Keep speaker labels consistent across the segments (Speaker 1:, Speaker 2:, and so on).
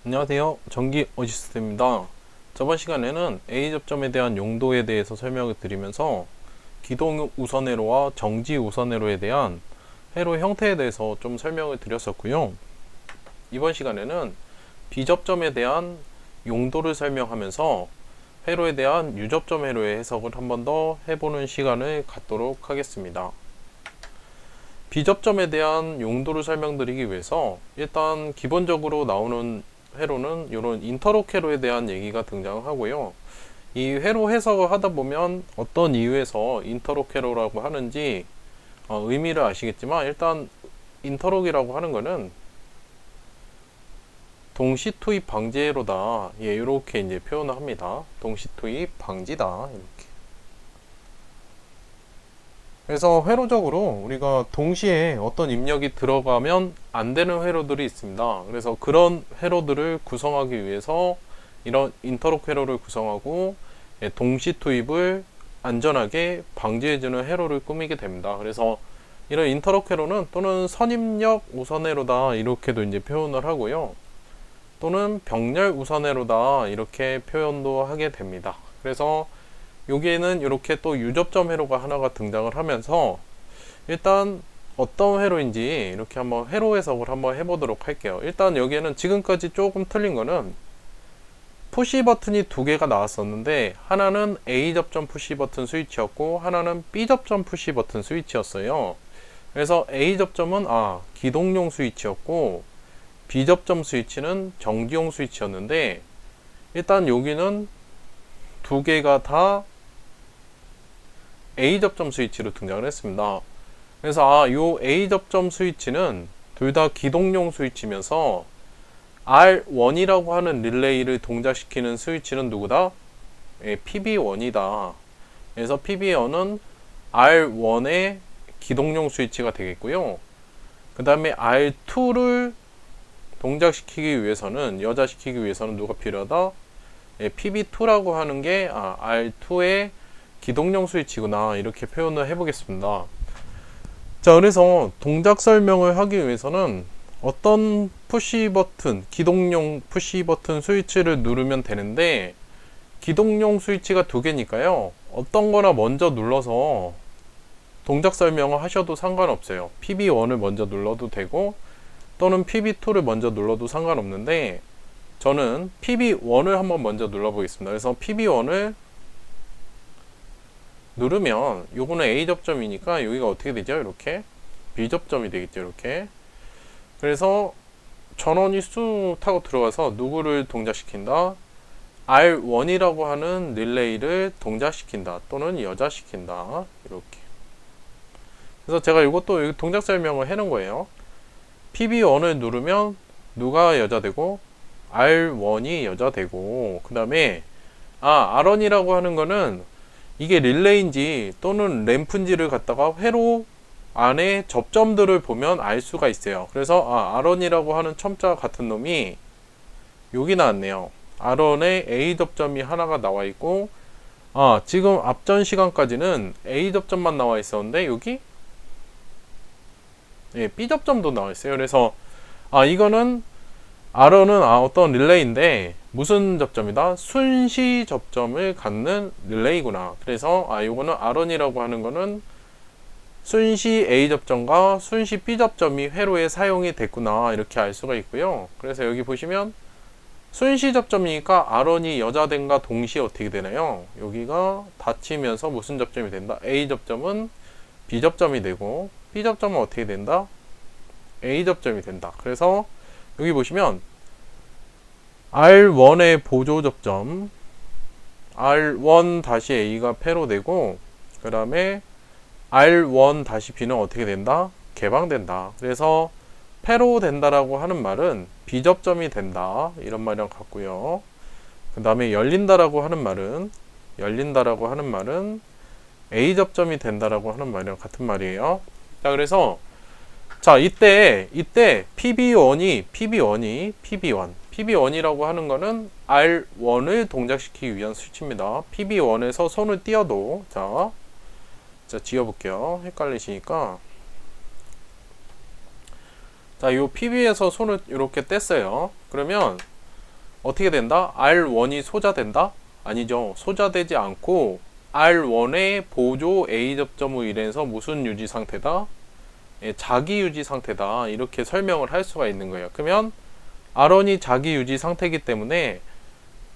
Speaker 1: 안녕하세요. 전기 어시스트입니다. 저번 시간에는 A 접점에 대한 용도에 대해서 설명을 드리면서 기동 우선 회로와 정지 우선 회로에 대한 회로 형태에 대해서 좀 설명을 드렸었고요. 이번 시간에는 B 접점에 대한 용도를 설명하면서 회로에 대한 U 접점 회로의 해석을 한 번 더 해보는 시간을 갖도록 하겠습니다. B 접점에 대한 용도를 설명드리기 위해서 일단 기본적으로 나오는 회로는 이런 인터록 회로에 대한 얘기가 등장하고요. 이 회로 해석을 하다 보면 어떤 이유에서 인터록 회로라고 하는지 의미를 아시겠지만, 일단 인터록이라고 하는 거는 동시 투입 방지 회로다. 예, 이렇게 이제 표현을 합니다. 동시 투입 방지다. 이렇게. 그래서 회로적으로 우리가 동시에 어떤 입력이 들어가면 안 되는 회로들이 있습니다. 그래서 그런 회로들을 구성하기 위해서 이런 인터록 회로를 구성하고 동시 투입을 안전하게 방지해주는 회로를 꾸미게 됩니다. 그래서 이런 인터록 회로는 또는 선입력 우선 회로다 이렇게도 이제 표현을 하고요. 또는 병렬 우선 회로다 이렇게 표현도 하게 됩니다. 그래서 여기에는 이렇게 또 유접점 회로가 하나가 등장을 하면서 일단 어떤 회로인지 이렇게 한번 회로 해석을 한번 해보도록 할게요. 일단 여기에는 지금까지 조금 틀린 거는 푸시 버튼이 두 개가 나왔었는데, 하나는 A 접점 푸시 버튼 스위치였고 하나는 B 접점 푸시 버튼 스위치였어요. 그래서 A 접점은 기동용 스위치였고 B 접점 스위치는 정지용 스위치였는데, 일단 여기는 두 개가 다 A 접점 스위치로 등장을 했습니다. 그래서 요 A 접점 스위치는 둘 다 기동용 스위치면서 R1이라고 하는 릴레이를 동작시키는 스위치는 누구다? PB1이다. 그래서 PB1은 R1의 기동용 스위치가 되겠고요. 그 다음에 R2를 동작시키기 위해서는, 여자시키기 위해서는 누가 필요하다? PB2라고 하는 게 R2의 기동용 스위치구나 이렇게 표현을 해보겠습니다. 자, 그래서 동작 설명을 하기 위해서는 어떤 푸시 버튼, 기동용 푸시 버튼 스위치를 누르면 되는데, 기동용 스위치가 두 개니까요, 어떤 거나 먼저 눌러서 동작 설명을 하셔도 상관없어요. PB1을 먼저 눌러도 되고 또는 PB2를 먼저 눌러도 상관없는데, 저는 PB1을 한번 먼저 눌러 보겠습니다. 그래서 PB1을 누르면 요거는 A 접점이니까 여기가 어떻게 되죠? 이렇게 B 접점이 되겠죠. 이렇게. 그래서 전원이 쑥 타고 들어가서 누구를 동작시킨다? R1이라고 하는 릴레이를 동작시킨다 또는 여자시킨다. 이렇게. 그래서 제가 이것도 동작 설명을 해놓은 거예요. PB1을 누르면 누가 여자되고 R1이 여자되고, 그 다음에 R1이라고 하는 거는 이게 릴레이인지 또는 램프인지를 갖다가 회로 안에 접점들을 보면 알 수가 있어요. 그래서 R1이라고 하는 첨자 같은 놈이 여기 나왔네요. R1에 A 접점이 하나가 나와 있고, 지금 앞전 시간까지는 A 접점만 나와 있었는데 여기 B 접점도 나와 있어요. 그래서 이거는 R1은 어떤 릴레이인데 무슨 접점이다? 순시 접점을 갖는 릴레이구나. 그래서 요거는 R1이라고 하는 거는 순시 A 접점과 순시 B 접점이 회로에 사용이 됐구나 이렇게 알 수가 있고요. 그래서 여기 보시면 순시 접점이니까 R1이 여자된과 동시에 어떻게 되나요? 여기가 닫히면서 무슨 접점이 된다? A 접점은 B 접점이 되고 B 접점은 어떻게 된다? A 접점이 된다. 그래서 여기 보시면 R1의 보조 접점 R1-A가 폐로되고, 그 다음에 R1-B는 어떻게 된다? 개방된다. 그래서 폐로된다라고 하는 말은 B 접점이 된다 이런 말이랑 같고요. 그 다음에 열린다라고 하는 말은 A 접점이 된다라고 하는 말이랑 같은 말이에요. 자, 그래서 이때 PB1이라고 하는 거는 R1을 동작시키기 위한 스위치입니다. PB1에서 손을 띄어도, 자 지워볼게요. 헷갈리시니까. 자, 요 PB에서 손을 이렇게 뗐어요. 그러면 어떻게 된다? R1이 소자된다? 아니죠. 소자되지 않고 R1의 보조 A 접점 후 1에서 무슨 유지 상태다? 예, 자기 유지 상태다. 이렇게 설명을 할 수가 있는 거예요. 그러면 R1이 자기 유지 상태이기 때문에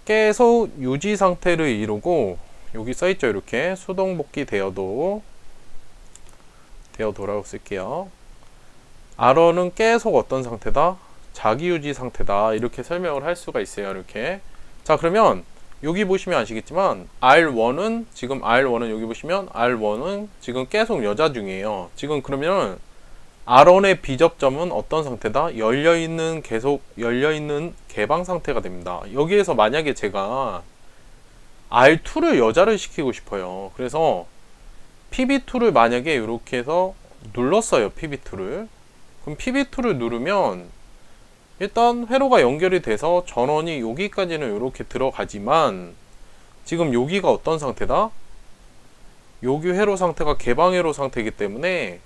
Speaker 1: 계속 유지 상태를 이루고, 여기 써있죠. 이렇게 수동복귀 되어도라고 쓸게요. R1은 계속 어떤 상태다? 자기 유지 상태다. 이렇게 설명을 할 수가 있어요. 이렇게. 자, 그러면 여기 보시면 아시겠지만 지금 R1은 여기 보시면 R1은 지금 계속 여자 중이에요. 지금 그러면 R1의 비접점은 어떤 상태다? 계속 열려있는 개방 상태가 됩니다. 여기에서 만약에 제가 R2를 여자를 시키고 싶어요. 그래서 PB2를 만약에 이렇게 해서 눌렀어요. PB2를. 그럼 PB2를 누르면 일단 회로가 연결이 돼서 전원이 여기까지는 이렇게 들어가지만, 지금 여기가 어떤 상태다? 여기 회로 상태가 개방 회로 상태이기 때문에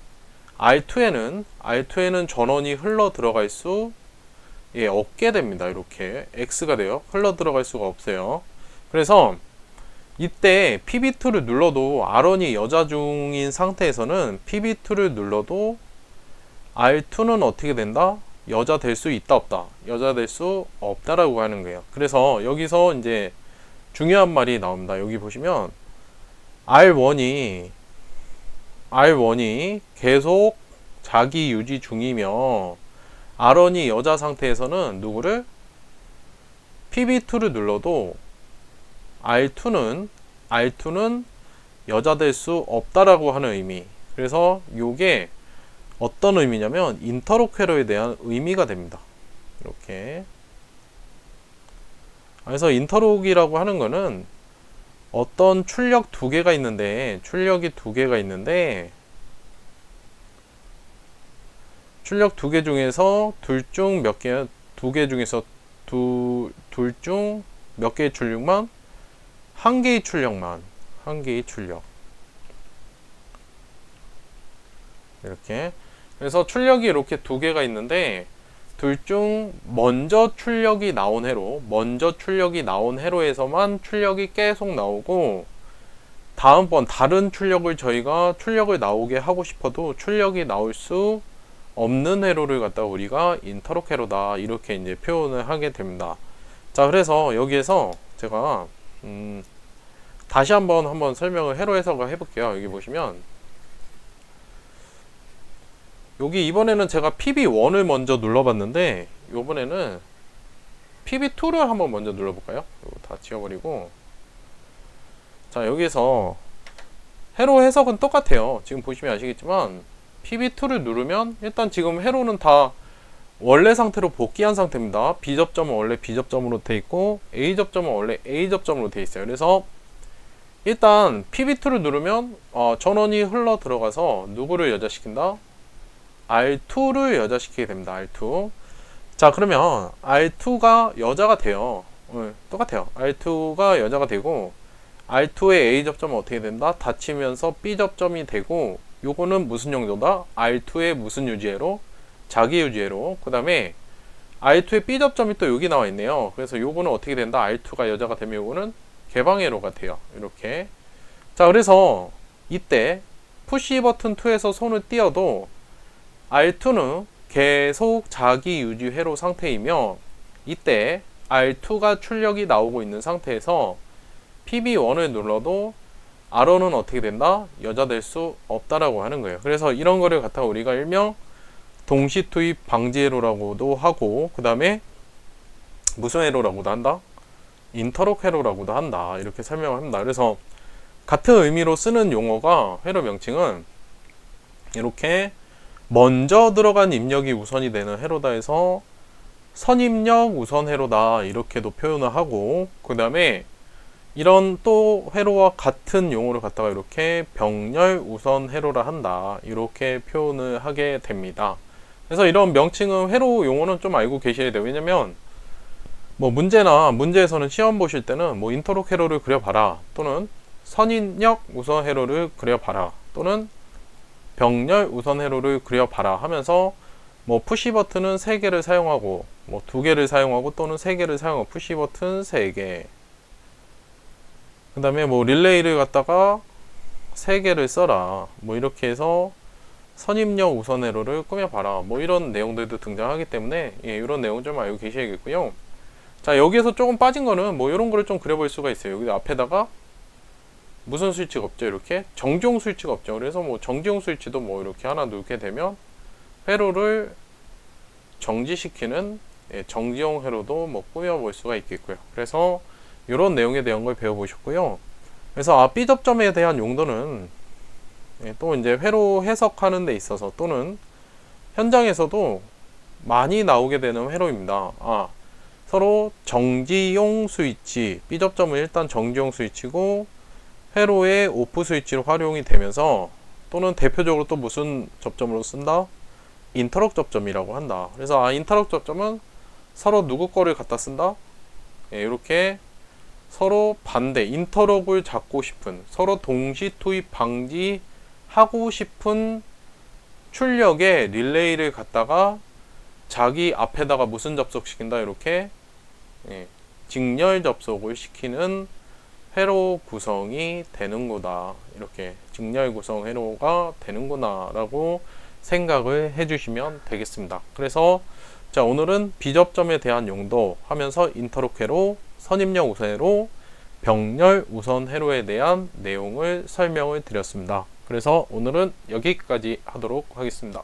Speaker 1: R2에는 전원이 흘러 들어갈 수 없게 됩니다. 이렇게 X가 돼요. 흘러 들어갈 수가 없어요. 그래서 이때 PB2를 눌러도 R1이 여자 중인 상태에서는 PB2를 눌러도 R2는 어떻게 된다? 여자 될 수 있다 없다? 여자 될 수 없다라고 하는 거예요. 그래서 여기서 이제 중요한 말이 나옵니다. 여기 보시면 R1이 계속 자기 유지 중이며 R1이 여자 상태에서는 누구를? PB2를 눌러도 R2는 여자 될 수 없다라고 하는 의미. 그래서 요게 어떤 의미냐면 인터록 회로에 대한 의미가 됩니다. 이렇게. 그래서 인터록이라고 하는 거는 어떤 출력 두 개가 있는데, 출력 두 개 중에서 둘 중 몇 개의 출력만? 한 개의 출력. 이렇게. 그래서 출력이 이렇게 두 개가 있는데, 둘 중 먼저 출력이 나온 회로에서만 출력이 계속 나오고, 다음번 다른 출력을 저희가 출력을 나오게 하고 싶어도 출력이 나올 수 없는 회로를 갖다가 우리가 인터록 회로다. 이렇게 이제 표현을 하게 됩니다. 자, 그래서 여기에서 제가 다시 한번 설명을 회로 해석을 해볼게요. 여기 보시면 여기 이번에는 제가 PB1을 먼저 눌러봤는데, 이번에는 PB2를 한번 먼저 눌러볼까요? 이거 다 지워버리고. 자, 여기서 회로 해석은 똑같아요. 지금 보시면 아시겠지만 PB2를 누르면 일단 지금 회로는 다 원래 상태로 복귀한 상태입니다. B접점은 원래 B접점으로 돼 있고 A접점은 원래 A접점으로 돼 있어요. 그래서 일단 PB2를 누르면 전원이 흘러 들어가서 누구를 여자시킨다? R2를 여자시키게 됩니다. R2. 자, 그러면 R2가 여자가 돼요. 똑같아요. R2가 여자가 되고 R2의 A접점은 어떻게 된다? 닫히면서 B접점이 되고, 요거는 무슨 용도다? R2의 무슨 유지회로? 자기 유지회로. 그 다음에 R2의 B접점이 또 여기 나와 있네요. 그래서 요거는 어떻게 된다? R2가 여자가 되면 요거는 개방회로가 돼요. 이렇게. 자, 그래서 이때 푸시 버튼 2에서 손을 띄어도 R2는 계속 자기 유지 회로 상태이며, 이때 R2가 출력이 나오고 있는 상태에서 PB1을 눌러도 R1은 어떻게 된다? 여자 될 수 없다라고 하는 거예요. 그래서 이런 거를 갖다가 우리가 일명 동시 투입 방지 회로라고도 하고, 그 다음에 무슨 회로라고도 한다? 인터록 회로라고도 한다. 이렇게 설명을 합니다. 그래서 같은 의미로 쓰는 용어가, 회로 명칭은 이렇게 먼저 들어간 입력이 우선이 되는 회로다 해서 선입력 우선 회로다 이렇게도 표현을 하고, 그 다음에 이런 또 회로와 같은 용어를 갖다가 이렇게 병렬 우선 회로라 한다 이렇게 표현을 하게 됩니다. 그래서 이런 명칭은, 회로 용어는 좀 알고 계셔야 돼요. 왜냐면 뭐 문제에서는 시험 보실 때는 뭐 인터록 회로를 그려봐라, 또는 선입력 우선 회로를 그려봐라, 또는 병렬 우선 회로를 그려봐라 하면서 뭐 푸시 버튼은 3개를 사용하고 뭐 2개를 사용하고 또는 3개를 사용하고 푸시 버튼 3개. 그 다음에 뭐 릴레이를 갖다가 3개를 써라. 뭐 이렇게 해서 선입력 우선 회로를 꾸며봐라. 뭐 이런 내용들도 등장하기 때문에 예, 이런 내용 좀 알고 계셔야겠고요. 자, 여기에서 조금 빠진 거는 뭐 이런 거를 좀 그려볼 수가 있어요. 여기 앞에다가 무슨 스위치가 없죠? 이렇게 정지용 스위치가 없죠. 그래서 뭐 정지용 스위치도 뭐 이렇게 하나 놓게 되면 회로를 정지시키는 예, 정지용 회로도 뭐 꾸며볼 수가 있겠고요. 그래서 이런 내용에 대한 걸 배워보셨고요. 그래서 B 접점에 대한 용도는 예, 또 이제 회로 해석하는 데 있어서 또는 현장에서도 많이 나오게 되는 회로입니다. 서로 정지용 스위치, B 접점은 일단 정지용 스위치고 회로의 오프 스위치로 활용이 되면서 또는 대표적으로 또 무슨 접점으로 쓴다? 인터럭 접점이라고 한다. 그래서 인터럭 접점은 서로 누구 거를 갖다 쓴다? 예, 이렇게 서로 반대, 인터럭을 잡고 싶은, 서로 동시 투입 방지하고 싶은 출력의 릴레이를 갖다가 자기 앞에다가 무슨 접속시킨다? 이렇게 예, 직렬 접속을 시키는 회로 구성이 되는구나. 이렇게 직렬 구성 회로가 되는구나 라고 생각을 해주시면 되겠습니다. 그래서 자, 오늘은 비접점에 대한 용도 하면서 인터록 회로, 선입력 우선 회로, 병렬 우선 회로에 대한 내용을 설명을 드렸습니다. 그래서 오늘은 여기까지 하도록 하겠습니다.